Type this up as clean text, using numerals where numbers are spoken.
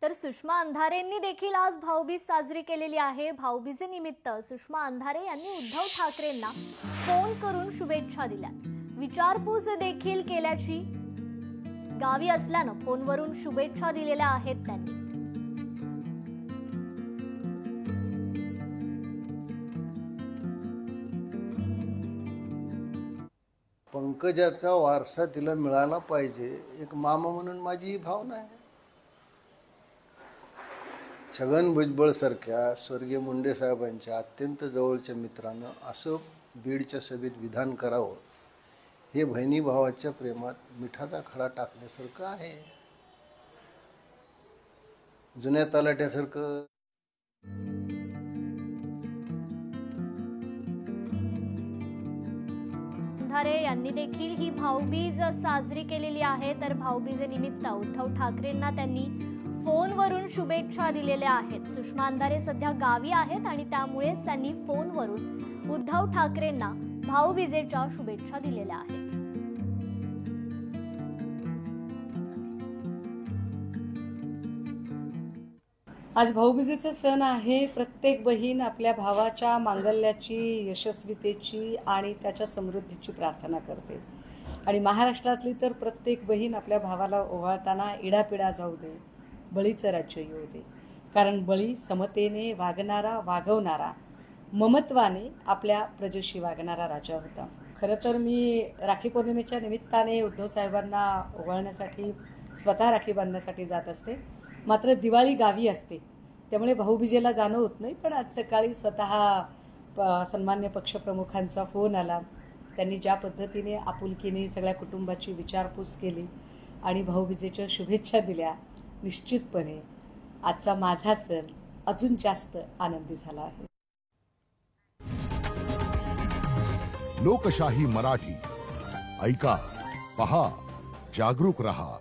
तर सुषमा अंधारेंनी देखील आज भाऊबीज साजरी केलेली आहे। भाऊबीजेनिमित्त सुषमा अंधारे यांनी उद्धव ठाकरेंना फोन करून शुभेच्छा दिल्या। विचारपूस देखील केल्याची गावी असल्यानं फोनवरून शुभेच्छा दिलेल्या आहेत त्यांनी। पंकजाचा वारसा तिला मिळाला पाहिजे, एक मामा म्हणून माझी ही भावना आहे। छगन भुजबळ सारख्या स्वर्गीय मुंडे साहेबांच्या अत्यंत जवळच्या मित्रानं असं बीडच्या सभेत विधान करावं, हे बहिणी भावाच्या प्रेमात मिठाचा खडा टाकण्यासारखं आहे। जुन्या तलाट्यासारखं अंधारे यांनी देखील ही भाऊबीज साजरी केलेली आहे। तर भाऊबीजेनिमित्त उद्धव ठाकरेंना त्यांनी फोनवरून शुभेच्छा दिलेल्या आहेत। सुषमा अंधारे सध्या गावी आहेत आणि त्यामुळेच त्यांनी फोनवरून उद्धव ठाकरेंना भाऊबीजेच्या शुभेच्छा दिलेल्या आहेत। आज भाऊबीजेचा सण आहे। प्रत्येक बहीण आपल्या भावाच्या मांगल्याची, यशस्वीतेची आणि त्याच्या समृद्धीची प्रार्थना करते। आणि महाराष्ट्रातली तर प्रत्येक बहीण आपल्या भावाला ओवाळताना इडापिडा जाऊ दे, बळीचं राज्य येऊ दे। कारण बळी समतेने वागणारा, वागवणारा, ममत्वाने आपल्या प्रजेशी वागणारा राजा होता। खरं तर मी राखी पौर्णिमेच्या निमित्ताने उद्धव साहेबांना ओवाळण्यासाठी स्वतः राखी बांधण्यासाठी जात असते। मात्र दिवाळी गावी असते, त्यामुळे भाऊबीजेला जाणं होत नाही। पण आज सकाळी स्वतः सन्मान्य पक्षप्रमुखांचा फोन आला। त्यांनी ज्या पद्धतीने आपुलकीने सगळ्या कुटुंबाची विचारपूस केली आणि भाऊबीजेच्या शुभेच्छा दिल्या, निश्चितपणे आजचा माझा सण अजून जास्त आनंदी झाला आहे। लोकशाही मराठी ऐका, पहा, जागरूक रहा।